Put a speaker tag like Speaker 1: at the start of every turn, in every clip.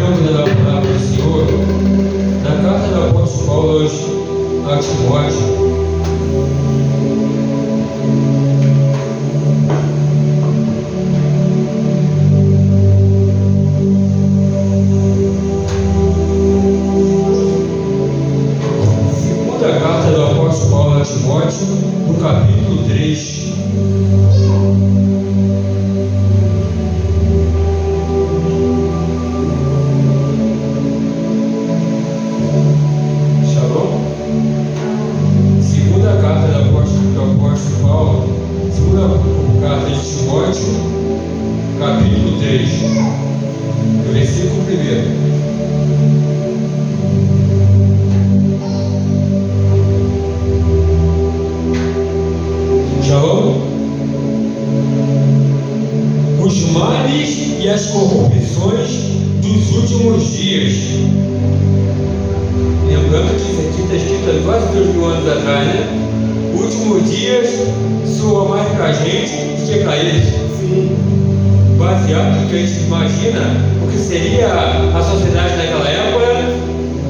Speaker 1: meditamos na palavra do Senhor, na carta do apóstolo Paulo a Timóteo. Segunda carta do apóstolo Paulo a Timóteo, no capítulo 3. Capítulo 3, versículo 1. Shalom. Os males e as corrupções dos últimos dias. Lembrando que isso aqui está escrito há quase 2000 anos atrás, né? Últimos dias soa mais para a gente do que para eles. Sim. Baseado no que a gente imagina o que seria a sociedade naquela época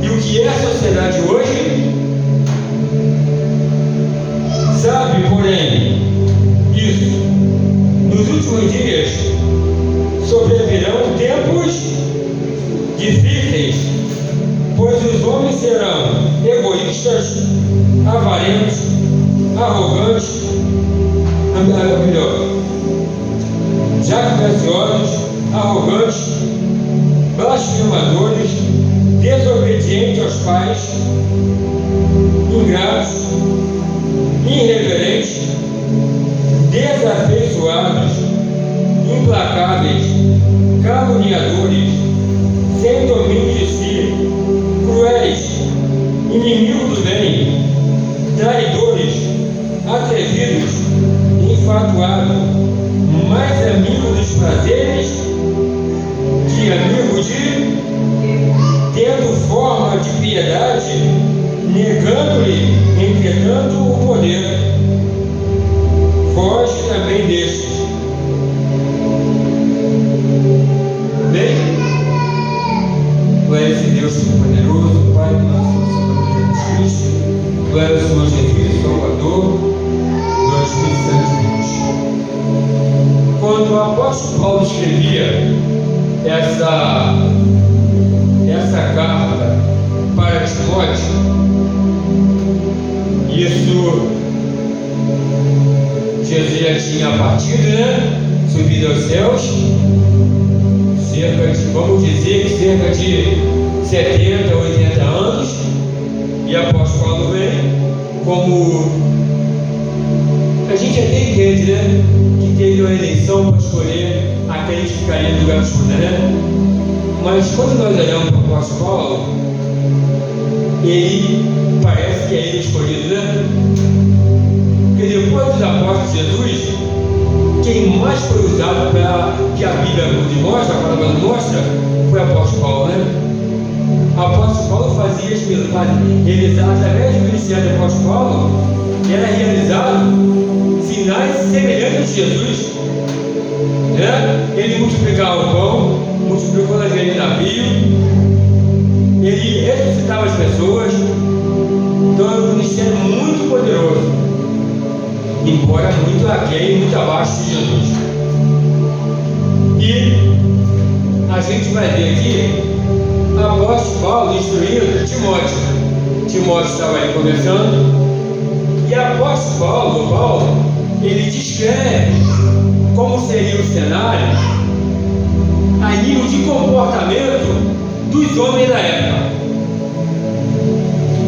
Speaker 1: e o que é a sociedade hoje. Sabe, porém, isso, nos últimos dias sobrevirão tempos difíceis, pois os homens serão egoístas, avarentos, arrogantes, jactanciosos, arrogantes, blasfemadores, desobedientes aos pais, ingratos, irreverentes, desafeiçoados, implacáveis, caluniadores, sem domínio de si, cruéis, inimigos do bem, traidores, atrevidos, infatuados, mais amigos dos prazeres que amigos de, tendo forma de piedade, negando-lhe, entretanto, o poder. Foge também destes. Bem, glória a Deus Todo-Poderoso, Pai do nosso Senhor Jesus Cristo, glória ao Senhor Jesus, Salvador, glória ao Espírito Santo de Deus. Quando o apóstolo Paulo escrevia essa carta para Timóteo, isso Jesus já tinha partido, né? Subido aos céus, vamos dizer que cerca de 70, 80 anos, e o apóstolo Paulo vem como a gente até entende, né? Que teve uma eleição para escolher aquele que ficaria no lugar de Judas, né? Mas quando nós olhamos para o apóstolo Paulo, ele parece que é ele escolhido, né? Porque depois dos apóstolos de Jesus, quem mais foi usado para que a Bíblia nos mostra, a palavra nos mostra, foi o apóstolo Paulo, né? O apóstolo Paulo fazia as milagres, realizar através do ministério do apóstolo Paulo, era realizado sinais semelhantes a Jesus, né? Ele multiplicava o pão, multiplicou a gente navio, ele ressuscitava as pessoas. Então é um ministério muito poderoso, embora muito aquém, muito abaixo de Jesus. E a gente vai ver aqui o apóstolo Paulo instruindo Timóteo. Timóteo estava aí começando, e o apóstolo Paulo, ele descreve como seria o cenário a nível de comportamento dos homens da época.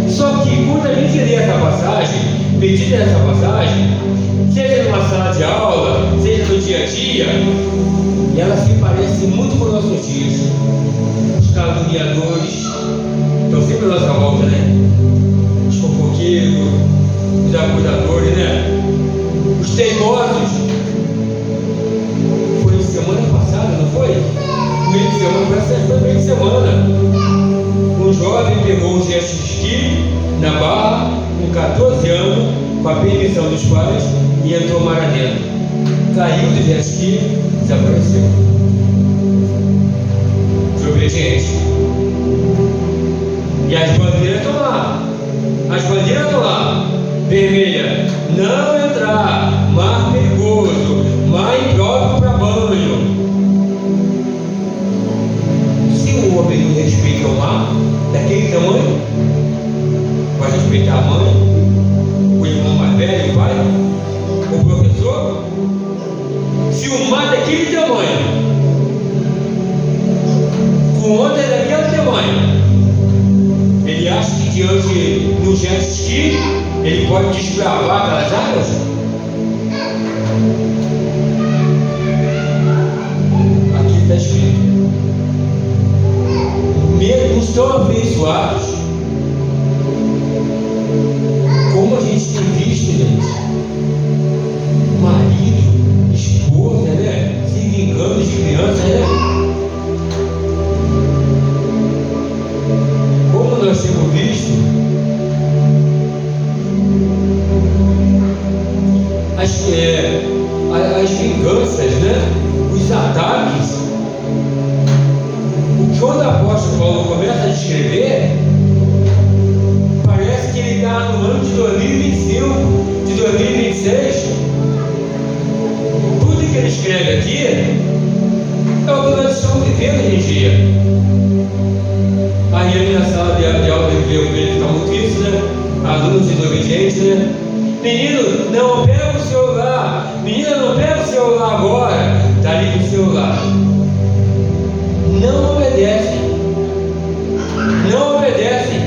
Speaker 1: Só que quando a gente lê essa passagem, medita nessa passagem, seja numa sala de aula, seja no dia a dia, ela se parece muito com nossos dias. Os caluniadores estão sempre à nossa volta, né? Os fofoqueiros, os acusadores, né? Os teimosos. Foi semana passada, não foi? Meio de semana, parece que foi meio de semana. Um jovem pegou um jet ski na Barra, com 14 anos, com a permissão dos pais, e entrou mar adentro. Caiu do jet ski, desapareceu. Desobediente. diante de que ele pode desbravar aquelas águas? Aqui está escrito: medos tão abençoados, como a gente tem visto, gente, marido, esposa, né, se vingando de criança, né? Como nós temos visto as vinganças, né? Os ataques. Quando o apóstolo Paulo começa a descrever, parece que ele está no ano de 2025, de 2026. Tudo que ele escreve aqui é o que nós estamos vivendo hoje em dia. Aí ali na sala de aula eu verificar muito isso, né? Alunos desobedientes, né? Menino, não pega o celular. Menina, não pega o celular agora. Está ali com o celular. Não obedecem. Não obedecem.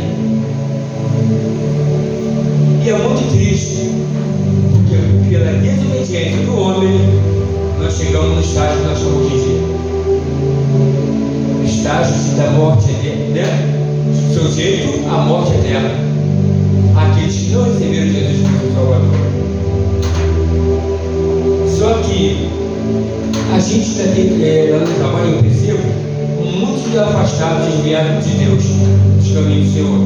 Speaker 1: E é muito triste, porque pela desobediência do homem, nós chegamos no estágio que nós estamos hoje em dia. O estágio da morte eterna, né? Sujeito à morte eterna. Aqueles que não receberam Jesus como Salvador. Só que a gente ainda tem, lá no trabalho, eu percebo, muitos afastados, desviados de Deus, dos caminhos do Senhor.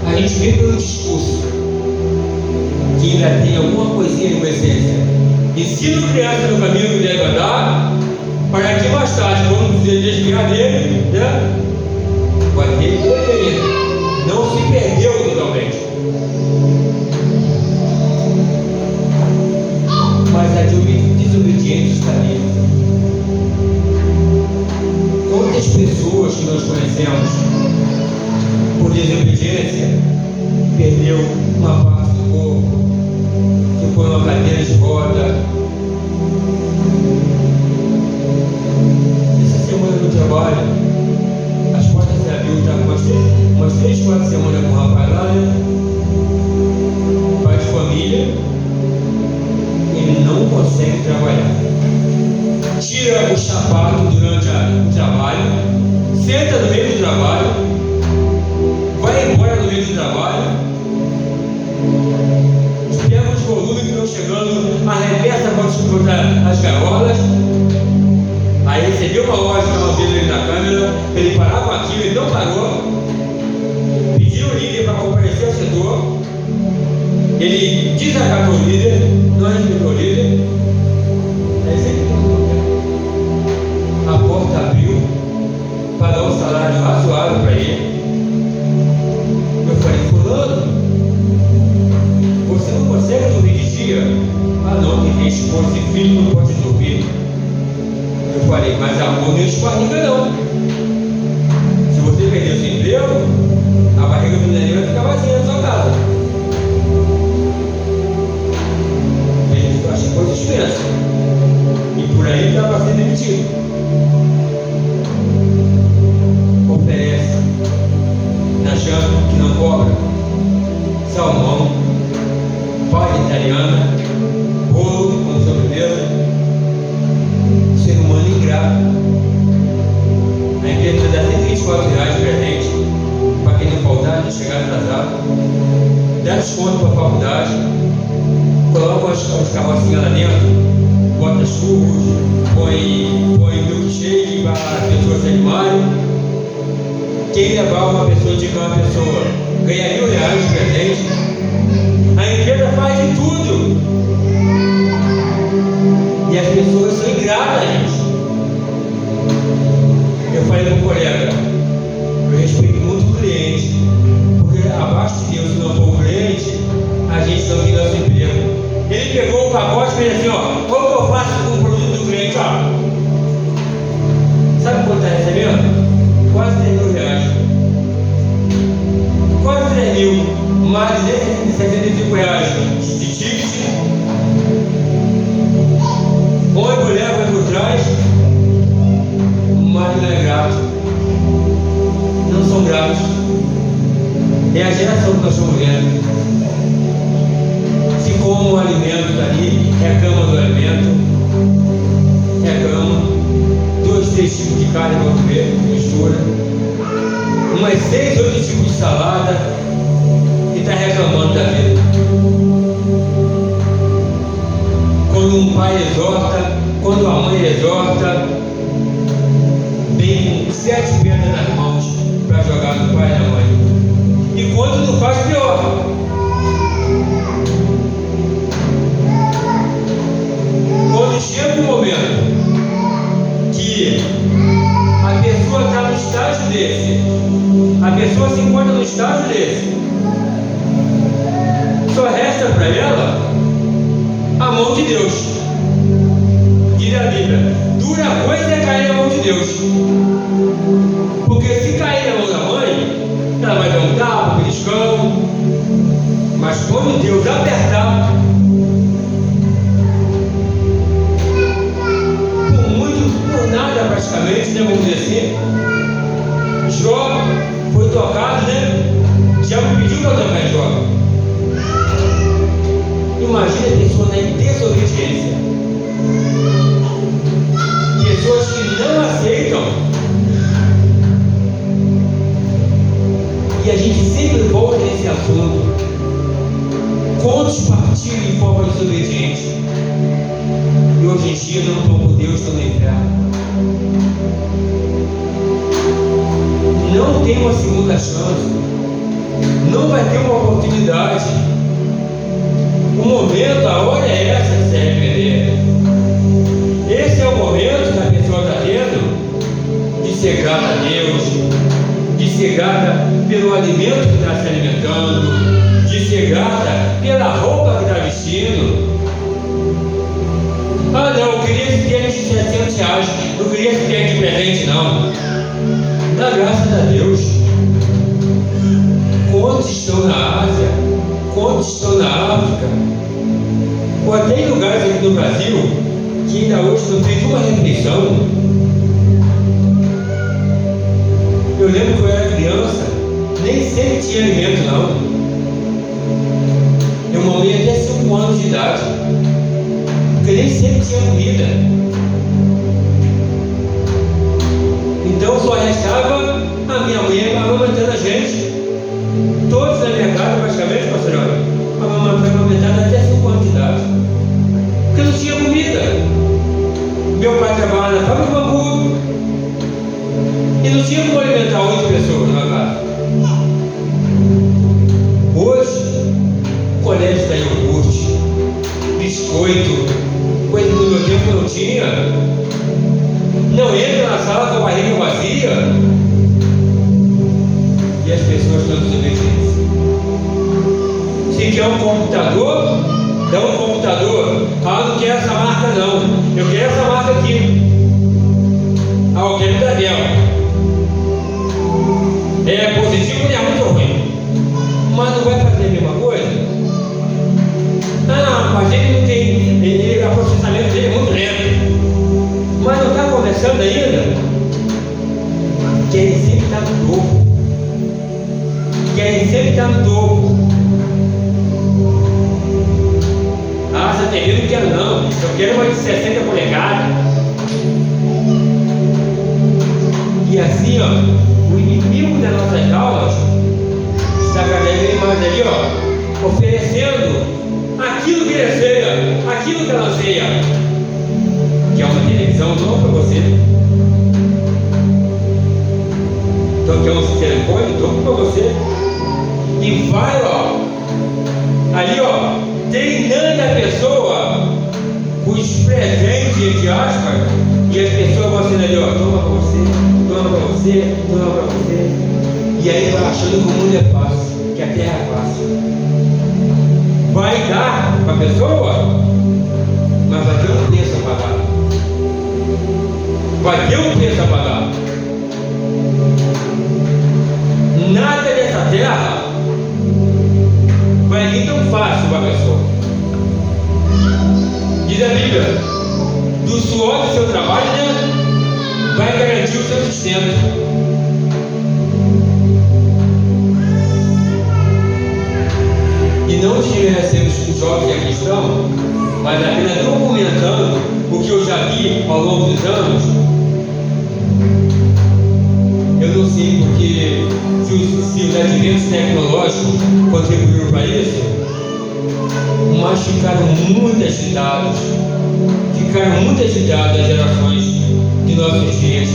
Speaker 1: A gente vê pelo discurso que ainda tem alguma coisinha com essência. Ensina criança no caminho que deve andar, para que mais tarde, quando desviar dele, né, vai ter que ele não se perdeu totalmente. Mas a desobediência está ali. Quantas pessoas que nós conhecemos, por desobediência, perdeu uma parte do corpo, ficou numa cadeira de roda. Essa semana no trabalho, as portas se abriu, estava umas 3, 4 semanas com o rapaz lá, né? Pai de família, ele não consegue trabalhar. Tira o sapato durante o trabalho, senta no meio do trabalho, vai embora no meio do trabalho, pega os volumes que estão chegando, arremessa contra as gaiolas. Aí recebeu uma ordem que estava vendo ele na câmera, ele parava com aquilo, ele não parou, pediu o líder para comparecer ao setor, ele desacatou o líder, não respeitou o líder. A porta abriu para dar um salário razoável para ele. Eu falei: fulano, você não consegue dormir de dia? Ah não, que tem esposa e filho, não pode dormir. Eu falei: mas amor não esparriga não. Se você perder o seu emprego, a barriga do neném vai ficar vazia na sua casa. Ele acha que coisa dispensa. E por aí ele estava sendo demitido. Oferece na janta que não cobra salmão, palha italiana, bolo com sobremesa. Ser humano ingrato. A empresa dá R$124 de presente para quem não faltar, não chegar atrasado, dá desconto para a faculdade, coloca as carrocinhas lá dentro, bota churros, põe milkshake para as pessoas se animarem. Quem levar uma pessoa, indica uma pessoa, ganha R$1.000 de presente. A empresa faz de tudo. E as pessoas são ingratas, gente. Eu falei para um colega, eu respeito muito o cliente, porque abaixo de Deus, se não for o cliente, a gente não tem nosso emprego. Ele pegou o pacote e fez assim: ó, como que eu faço com o produto do cliente? Ó, sabe quanto está recebendo? Quase R$3.000. Quase 3 mil, mais de R$65 de ticket. Põe mulher, vai por trás, mas não é grato. Não são gratos. É a geração que nós estamos vendo. Se come um alimento dali, reclama do alimento, reclama. 2, 3 tipos de carne, vamos ver, mistura. Umas 6, 8 tipos de salada e está reclamando da vida. Quando um pai exorta, quando a mãe exorta, vem com 7 pedras nas mãos para jogar no pai e na mãe. E quando não faz, pior. Quando chega um momento que a pessoa está no estágio desse, a pessoa se encontra no estágio desse, só resta para ela a mão de Deus. Diz a Bíblia: dura coisa é cair na mão de Deus, porque se cair na mão da mãe, ela vai dar um tapa, um beliscão, mas quando Deus apertar, por nada praticamente, né, vamos dizer assim, Jó foi tocado, né? Já me pediu para tocar em Jó. Imagina a pessoa na desobediência, pessoas que não aceitam, e a gente sempre volta nesse assunto. Quantos partiram em forma desobediente e hoje em dia não estão por Deus, estão no inferno? Não tem uma segunda chance, não vai ter uma oportunidade. O momento, a hora é essa de se arrepender. Esse é o momento que a pessoa está tendo de ser grata a Deus, de ser grata pelo alimento que está se alimentando, de ser grata pela roupa que está vestindo. Ah, não, eu queria esse tênis de 700 reais, eu queria esse tênis de presente, não. Dá graças a Deus. Quantos estão na Ásia? Quantos estão na África? Ou até em lugares aqui no Brasil que ainda hoje não fez uma refeição. Eu lembro que eu era criança, nem sempre tinha alimento, não. Eu mamei até 5 anos de idade, porque nem sempre tinha comida. Então só restava a minha mãe amamentando a gente. Todos na minha casa, praticamente, pastor, amamentando até 5 anos de idade, porque não tinha comida. Meu pai trabalhava na fábrica de bambu e não tinha como alimentar 8 pessoas na casa. Hoje, o colégio da iogurte, biscoito, coisa que no meu tempo não tinha. Não entra na sala com a barriga vazia e as pessoas estão desobedientes. Se quer um computador, dá um computador. Ah, não quero essa marca não, eu quero essa marca aqui. Ah, eu quero da Dell. É positivo e é muito ruim, mas não vai fazer a mesma coisa. Ah, mas ele não tem, o processamento dele é muito lento, mas não está começando ainda. Quer sempre estar no topo, quer sempre estar no topo. Ah, essa TV não quero não, eu quero uma de 60 polegadas. E assim, ó, o inimigo das nossas almas está cada vez mais ali, ó, oferecendo aquilo que ele anseia, aquilo que ela anseia, que é uma televisão nova para você. Então, que é um telefone novo para você. E vai, ó, ali, ó, treinando a pessoa com os presentes, entre aspas, e as pessoas vão sendo ali, ó, toma para você, toma para você, toma para você. E aí vai achando que o mundo é fácil, que a terra é fácil. Vai dar para a pessoa, mas vai ter um preço a pagar. Vai ter um preço a pagar. Nada dessa terra vai vir tão fácil para a pessoa. Diz a Bíblia: do suor do seu trabalho, né, vai garantir o seu sustento. desmerecendo os jovens que aqui estão, mas apenas documentando o que eu já vi ao longo dos anos. Eu não sei porque se os adventos tecnológicos contribuíram para isso, mas ficaram muito agitadas as gerações de nossos dias.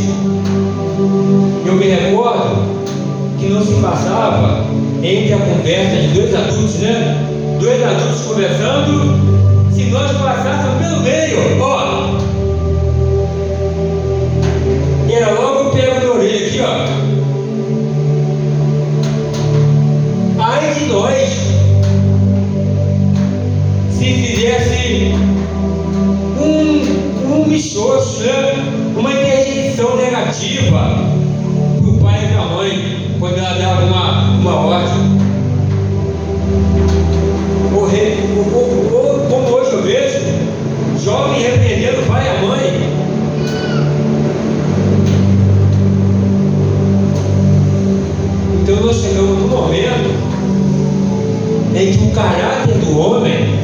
Speaker 1: Eu me recordo que não se passava entre a conversa de dois adultos, né? Dois adultos conversando, se nós passássemos pelo meio, ó, era logo pego na orelha aqui, ó. Ai de nós, se fizesse um michoxo, né? Uma interjeição negativa para o pai e para a mãe, quando ela dava uma ordem. Como hoje eu vejo, jovem repreendendo o pai e a mãe. Então nós chegamos num momento em que o caráter do homem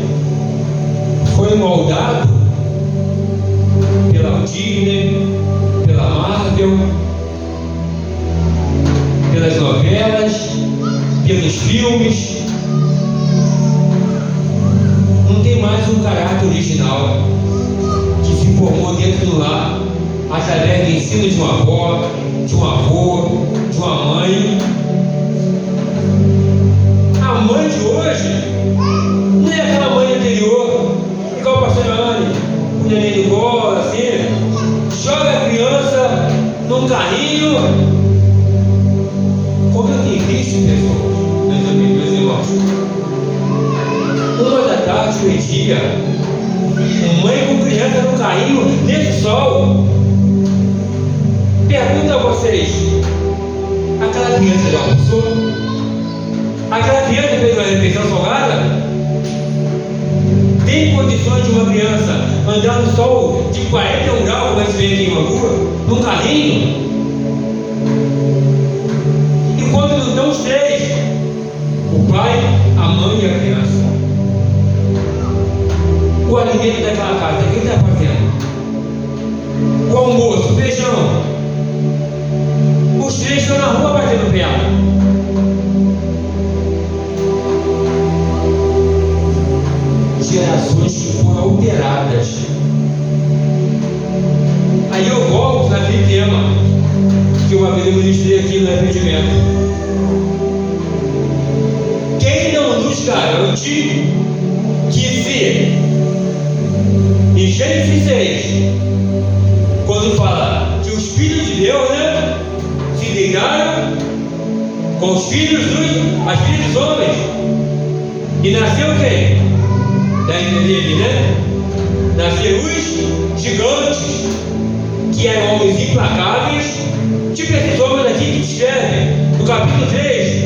Speaker 1: foi moldado pela Disney, pela Marvel, pelas novelas, pelos filmes. Não tem mais um caráter original que se formou dentro do lar através do ensino de uma avó, de um avô, de uma mãe. A mãe de hoje não é aquela mãe anterior, igual a pastora Anne, o neném do colo, assim, joga a criança num carrinho. Como eu tenho visto pessoas, meus irmãos, 1 da tarde, meio-dia, mãe com criança no carrinho, nesse sol. Pergunto a vocês, aquela criança já almoçou? Aquela criança fez uma refeição salgada? Tem condições de uma criança andar no sol de 41 graus, como a gente vê aqui em Mantua, num carrinho? E quando não estão os três, o pai, a mãe e a criança, o alimento daquela casa, quem está fazendo? O almoço, feijão. Os três estão na rua batendo perna. Gerações que foram alteradas. Aí eu volto naquele tema que uma vez eu ministrei aqui no arrependimento. Quem não nos garante que se em Gênesis 6, quando fala que os filhos de Deus, né, se ligaram com os filhos as filhas dos homens, e nasceu quem? Da dele, né? Nasceram os gigantes, que eram homens implacáveis, tipo esses homens aqui que descrevem no capítulo 3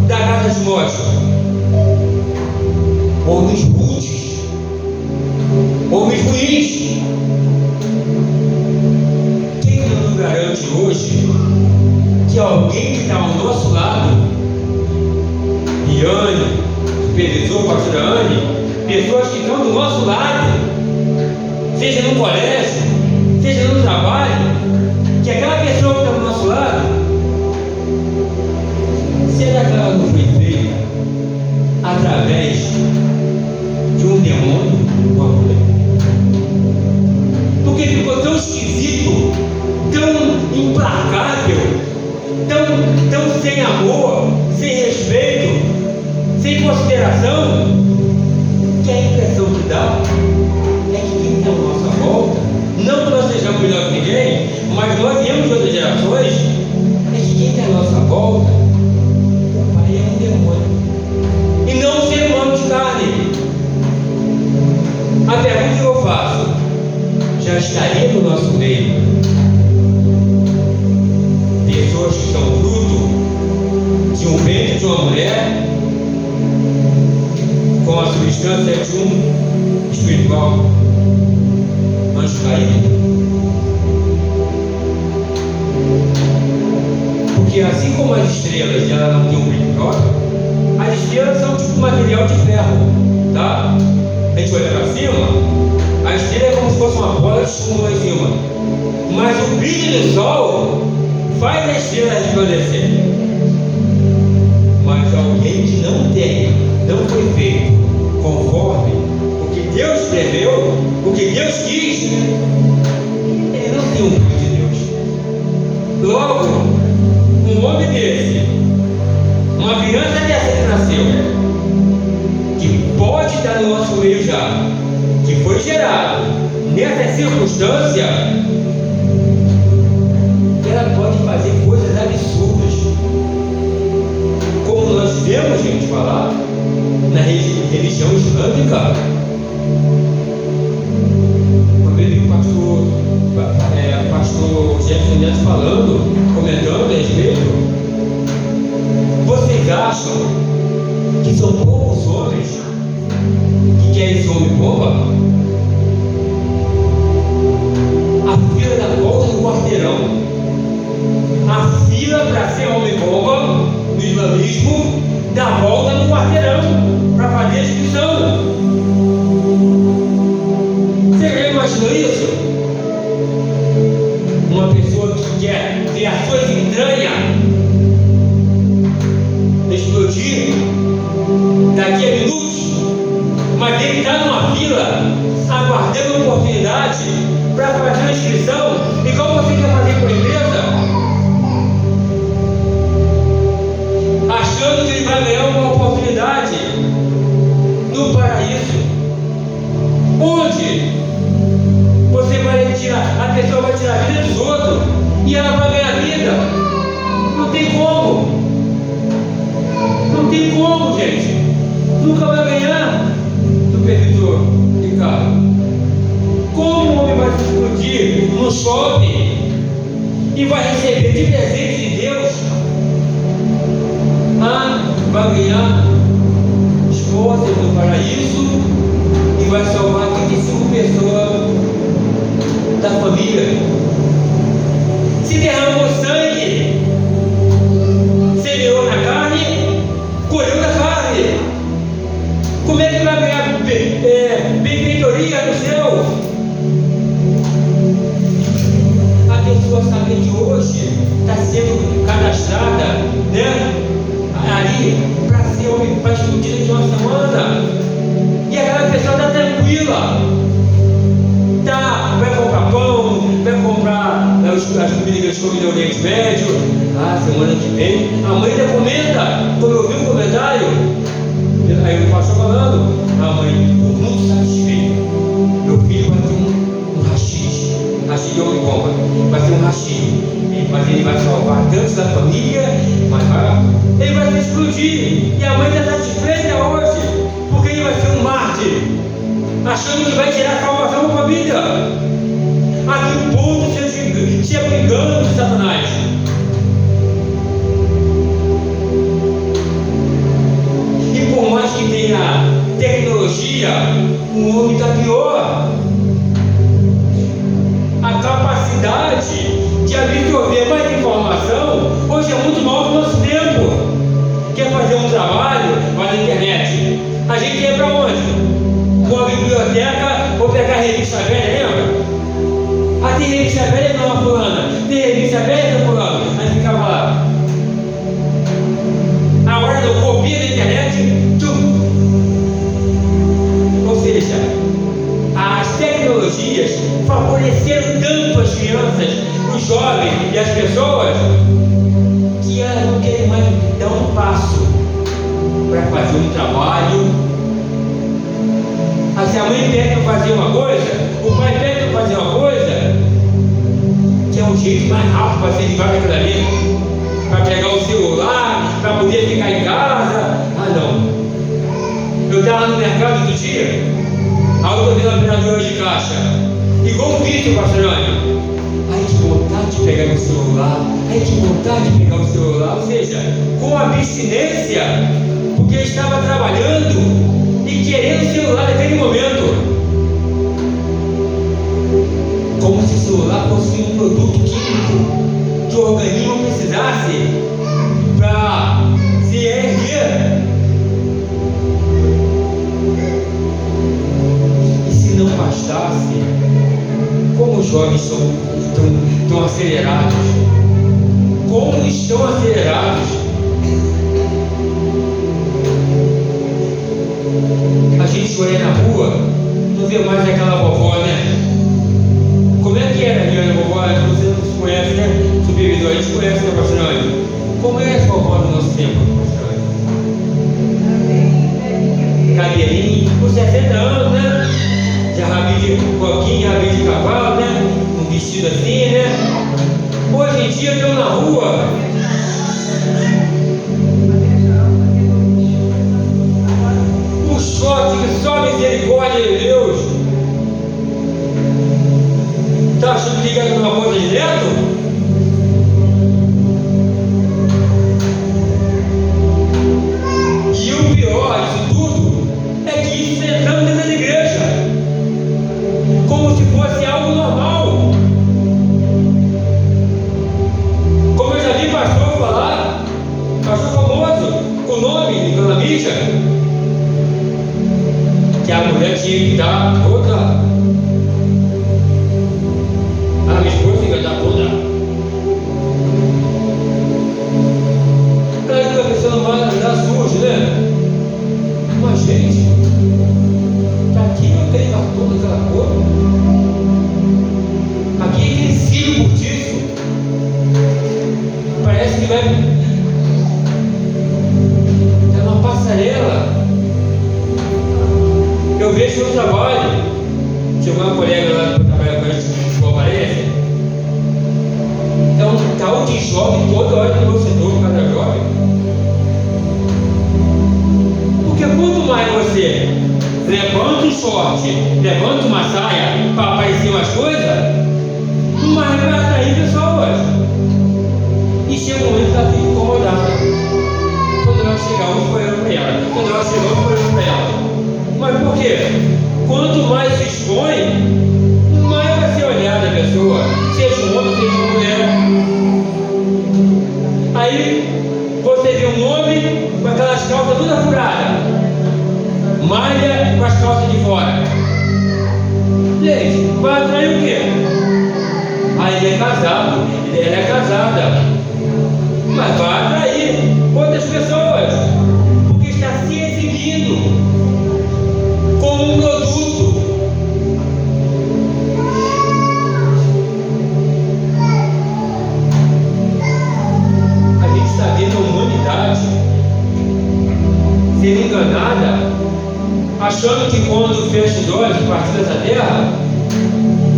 Speaker 1: da Carta de Timóteo. Homens rudes, homens ruins. Quem não nos garante hoje que alguém que está ao nosso lado, Iane, supervisor, pastora Anne, pessoas que estão do nosso lado, seja no colégio, seja no trabalho, que aquela pessoa que está do nosso lado, será que ela não foi feita através de um demônio, uma mulher? Porque ficou tão esquisito, tão implacável, tão sem amor, sem respeito, sem consideração, que a impressão que dá é que quem está à nossa volta, não que nós sejamos melhor que ninguém, mas nós viemos de outras gerações, é que quem está à nossa volta, o pai é um demônio e não um ser humano de carne. A pergunta que eu faço: já estaria no nosso meio pessoas que são fruto de um ventre de uma mulher, com a substância de um espiritual anjo caído? Porque assim como as estrelas ela não tem um brilho próprio, As estrelas são tipo material de ferro, tá? A gente olha para cima, a estrela é como se fosse uma bola de chumbo lá em cima. Mas o brilho do sol faz a estrela resplandecer. Mas alguém que não foi feito conforme o que Deus preveu, o que Deus quis, ele não tem o brilho de Deus. Logo, um homem desse, uma criança dessa que nasceu, que pode estar no nosso meio já, que foi gerado nessa circunstância, ela pode fazer coisas absurdas, como nós vemos gente falar na religião islâmica. Uma vez vi o pastor Jefferson Neto falando, comentando a respeito. Vocês acham que são poucos homens que querem esse homem bomba? A fila da volta do quarteirão, a fila para ser homem bomba no islamismo, dá volta no quarteirão para fazer a inscrição. Você já imaginou isso? Uma pessoa que quer ter as suas entranhas explodir daqui a minutos, mas ele está numa fila aguardando uma oportunidade para fazer a inscrição, igual você quer fazer com a empresa, achando que ele vai ganhar uma oportunidade no paraíso, onde você vai tirar, a pessoa vai tirar a vida dos outros e ela vai ganhar vida. Não tem como. Não tem como, gente. Nunca vai ganhar. Supervisor Ricardo, como um homem vai se explodir no shopping e vai receber de presente de Deus? Vai ganhar esposa no paraíso e vai salvar 35 pessoas da família. Se derramou sangue, semeou na carne, colheu da carne. Como é que vai ganhar benfeitoria no céu? A pessoa sabe que hoje está sendo cadastrada, né? Ali para ser homem, para explodir daqui uma semana. E aquela pessoa está tranquila. Vai comprar pão, vai comprar as comidas que eles comem no Oriente Médio. Semana que vem. A mãe ainda comenta, quando eu vi um comentário, aí o pastor falando, a mãe ficou muito satisfeita. Meu filho vai ter um rachis de homem bomba, vai ter um rachis, mas ele vai salvar tanto da família, mas ele vai se explodir. E a mãe está satisfeita hoje, porque ele vai ser um mártir, achando que vai tirar a salvação da família. A que ponto você é engano de Satanás? E por mais que tenha tecnologia, o homem está pior. A capacidade de absorver mais informação hoje é muito maior do nosso tempo. Quer fazer um trabalho? Vai na internet. A gente ia para onde? Com a biblioteca, vou pegar a revista velha, lembra? Tem revista velha não, fulana. Tem revista velha não, fulano. Aí ficava lá. A hora do copia da internet, ou seja, as tecnologias favoreceram tanto as crianças, os jovens e as pessoas, que elas não querem mais dar um passo para fazer um trabalho. Se a mãe pede para fazer uma coisa, o pai pede para fazer uma coisa, que é um jeito mais rápido para se livrar daquilo ali, para pegar o celular, para poder ficar em casa. Não. Eu estava no mercado outro dia, aí eu estou vendo a operadora de caixa, igual o vídeo, pastor Antônio. Ai, que vontade de pegar meu celular, ou seja, com abstinência, porque estava trabalhando e querendo o celular naquele momento, como se o celular fosse um produto químico que o organismo precisasse para se erguer bastasse, como os jovens estão acelerados, como estão acelerados. A gente olha na rua, não vê mais aquela vovó, né? Como é que era a vovó? Você não se conhece, né? Supervisor, a gente conhece, né, pastor Anjo? Como é a vovó do nosso tempo, pastor Anjo? Cabelinho, com 60 anos, né? Já rabinho de coquinho, rabinho de cavalo, né? Um vestido assim, né? Hoje em dia estão na rua. O choque que só a misericórdia de Deus. Está achando que liga numa porta direto? E o pior disso tudo é que isso está entrando dentro da igreja, como se fosse algo normal. Como eu já vi pastor falar, pastor famoso, com o nome na mídia, que a mulher tinha que dar toda. A minha esposa tem que dar toda. Claro que a pessoa não vai dar sujo, né? Mas, gente, tá aqui não tem toda aquela cor. Aqui é aquele cílio curtiço. Parece que vai. É uma passarela. Eu vejo no trabalho. Chegou uma colega lá que trabalha com a gente, que aparece. É um tal de jovem toda hora no meu setor, cada jovem. Porque quanto mais você levanta um short, levanta uma saia para aparecer umas coisas, mais vai atrair pessoas. E chega um momento que ela fica incomodada. Quando ela chegar, um foi olhando para ela. Quando ela chegar, um foi olhando para ela. Mas por quê? Quanto mais se expõe, mais vai ser olhada a pessoa, seja um homem, seja uma mulher. Aí você vê um homem com aquelas calças toda furada, malha com as calças de fora. Gente, vai atrair o quê? Aí ele é casado, ela é casada, mas vai atrair outras pessoas, porque está se exibindo como um produto. A gente está vendo a humanidade sendo enganada, achando que quando fecha os olhos e partir dessa terra,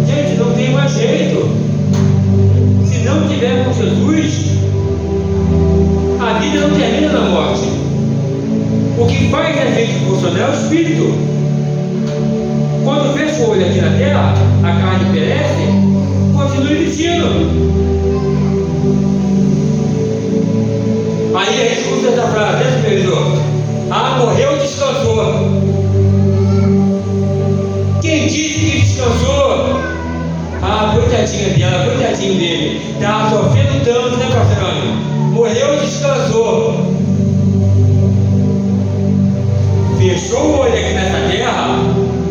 Speaker 1: gente, não tem mais jeito. Se não tiver com Jesus, a vida não termina na morte. O que faz a gente funcionar é o Espírito. Quando fecha o olho aqui na terra, a carne perece, continua existindo. Aí a gente usa essa frase, né, supervisor? Ah, morreu, descansou. Quem disse que descansou? Ah, coitadinha dela, coitadinho dele. Estava sofrendo tanto, né, pastor? Morreu, descansou. Fechou o olho aqui nessa terra,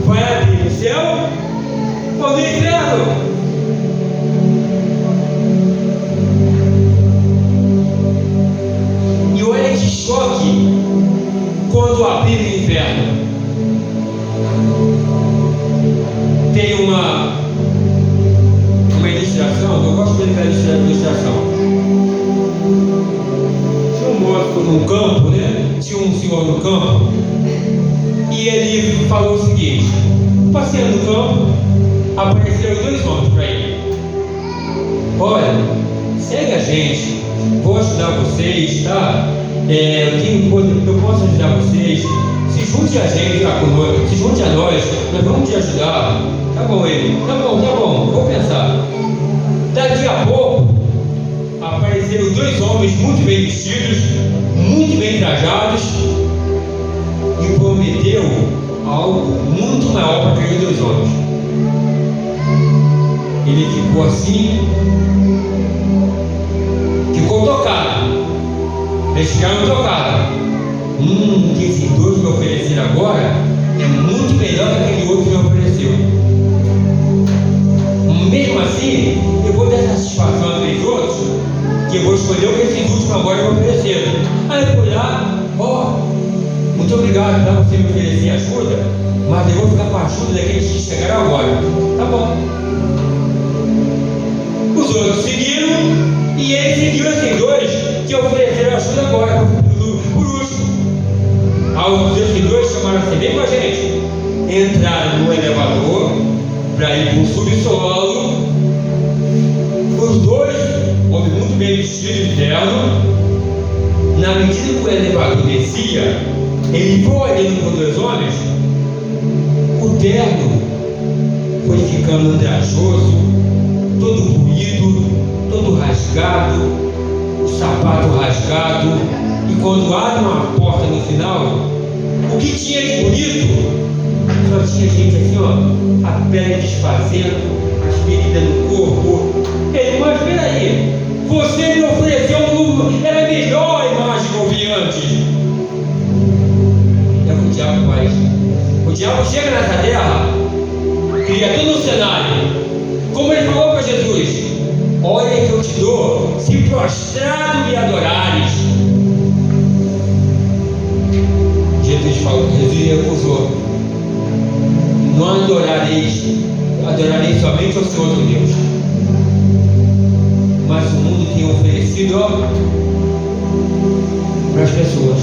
Speaker 1: vai abrir no céu ou no inferno? E olha que choque quando abrir no inferno. Tem uma ilustração, eu gosto muito daquela ilustração. Tinha um moço num campo, né? Tinha um senhor no campo, e ele falou o seguinte: passeando no campo, apareceram dois homens para ele. Olha, segue a gente, vou ajudar vocês, tá? Eu posso ajudar vocês. Se junte a gente lá conosco, se junte a nós vamos te ajudar. Tá bom, ele, tá bom, vou pensar. Daqui a pouco apareceram dois homens muito bem vestidos, muito bem trajados, e prometeu algo muito maior para aqueles dois homens. Ele ficou assim, ficou tocado. Eles ficaram tocados. Que esses dois me ofereceram agora é muito melhor que aquele outro que me ofereceu. mesmo assim, eu vou dar satisfação a 3 outros, que eu vou escolher o que esses últimos agora me ofereceram. Aí eu fui lá, muito obrigado por você me oferecer ajuda, mas eu vou ficar com a ajuda daqueles que chegaram agora. Tá bom. Os outros seguiram, e ele seguiu esses 2 que ofereceram ajuda agora, por último. Os 2 chamaram assim, vem com a gente. Entraram no elevador para ir para o subsolo. Os 2, homem muito bem vestido de terno. Na medida que o elevador descia, ele foi olhando para os 2 homens. O terno foi ficando andrajoso, todo ruído, todo rasgado, o sapato rasgado. E quando abre uma porta no final, o que tinha de bonito? Só tinha gente assim, ó, a pele desfazendo, as feridas no corpo. Ele, mas peraí, você me ofereceu era melhor a imagem que eu vi antes. É o que o diabo faz. O diabo chega nessa terra, cria todo um cenário. Como ele falou para Jesus: olha que eu te dou, se prostrado me adorares. Jesus recusou: não adorareis, adorarei somente ao Senhor teu Deus. Mas o mundo tem oferecido para as pessoas,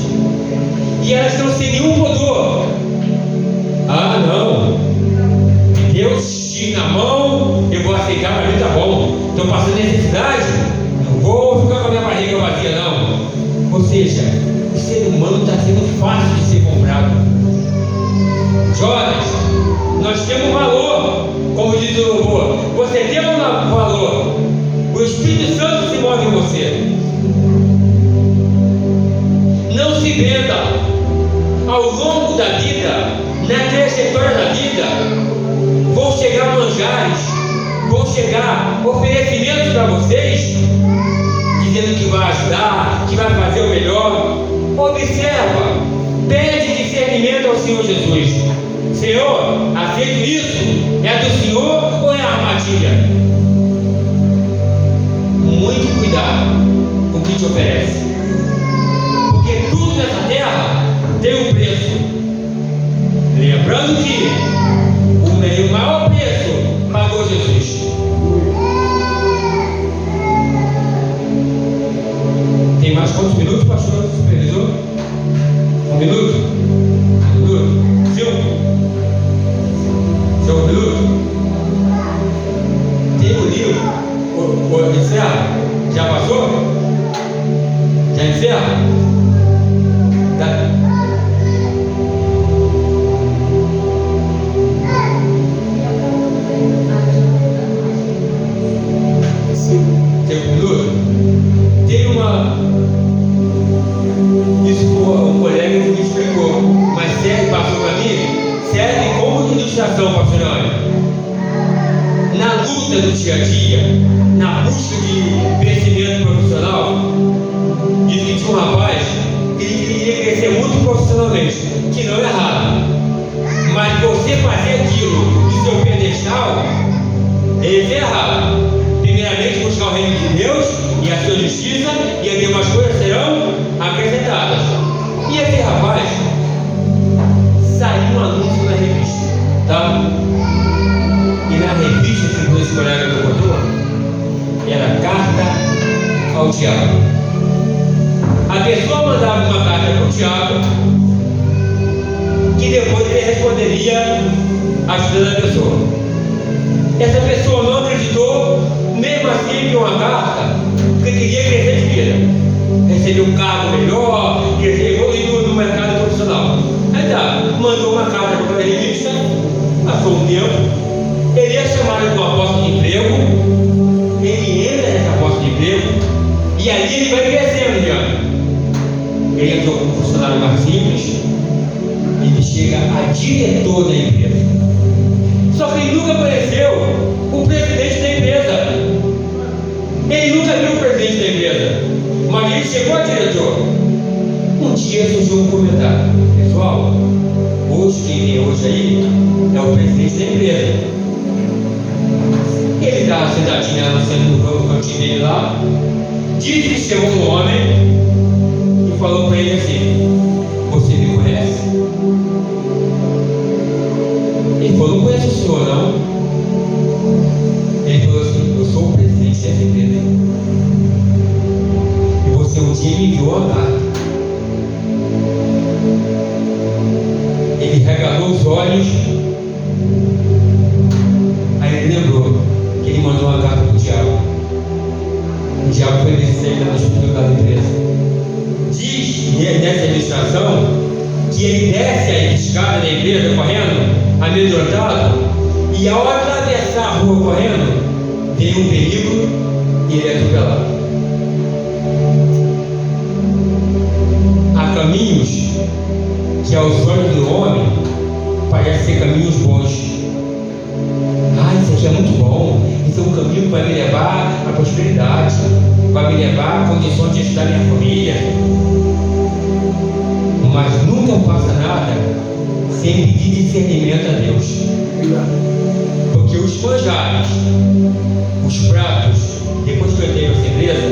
Speaker 1: e elas estão sem nenhum pudor. Ah, não, Deus tinha na mão, eu vou aceitar, para mim tá bom. Estou passando necessidade, não vou ficar com a minha barriga vazia, não. Ou seja, o ser humano está sendo fácil de ser comprado. Jonas, nós temos valor, como diz o louvor. Você tem um valor. O Espírito Santo se move em você. Não se venda. Ao longo da vida, na trajetória da vida, vão chegar manjares, vão chegar oferecimentos para vocês, dizendo que vai ajudar, que vai fazer o melhor. Observa, pede discernimento ao Senhor Jesus. Senhor, aceito isso? É do Senhor ou é armadilha? Muito cuidado com o que te oferece, porque tudo nessa terra tem um preço. Lembrando que o maior preço pagou Jesus. Tem mais quantos minutos, pastor? Supervisor? 1 minuto? 1 minuto? 5? 5 minutos? Tem um livro, encerra? Já passou? Já encerra? Tá. Isso um colega que me explicou, mas serve, passou para mim, serve como ilustração, pastor Ana. Na luta do dia a dia, na busca de crescimento profissional, diz que tinha um rapaz que ele queria crescer muito profissionalmente, que não é errado, mas você fazer aquilo do seu pedestal, isso é errado. Primeiramente buscar o reino de Deus e a sua justiça, e as demais coisas serão acrescentadas. E esse rapaz saiu um anúncio na revista, tá? E na revista, segundo esse colega que eu contou, era carta ao diabo. A pessoa mandava uma carta para o diabo, que depois ele responderia ajudando a pessoa. Essa pessoa não acreditou, mesmo assim enviou uma carta, porque queria crescer de vida, receber um cargo melhor, querer evoluir no mercado profissional. Aí tá, mandou uma carta para a revista, passou um tempo, ele é chamado para uma posta de emprego, ele entra nessa posta de emprego, e ali ele vai crescendo, já. Ele entrou como funcionário mais simples, ele chega a diretor da empresa. Só que ele nunca conheceu o presidente da empresa. Ele nunca viu o presidente da empresa, mas ele chegou a diretor. Um dia surgiu um comentário: pessoal, hoje quem vem hoje aí é o presidente da empresa. Ele estava sentadinho no cantinho dele lá. Diz que chegou um homem e falou para ele assim: você me conhece? Ele falou: não conheço o senhor não. Ele falou assim: eu sou o presidente dessa empresa. E você um dia me enviou a carta. Ele regalou os olhos. Aí ele lembrou que ele mandou uma carta para o diabo. O diabo foi descer na estrutura da empresa. Diz nessa ilustração que ele desce a escada da empresa correndo, amedrontado, e ao atravessar a rua correndo, vem um veículo e ele é atropelado. Há caminhos que aos olhos do homem parecem ser caminhos bons. Isso aqui é muito bom, esse é um caminho que vai me levar à prosperidade, vai me levar a condições de ajudar minha família. Mas nunca faça nada sem pedir discernimento a Deus. Porque os manjares, os pratos, depois que eu entrei nessa empresa,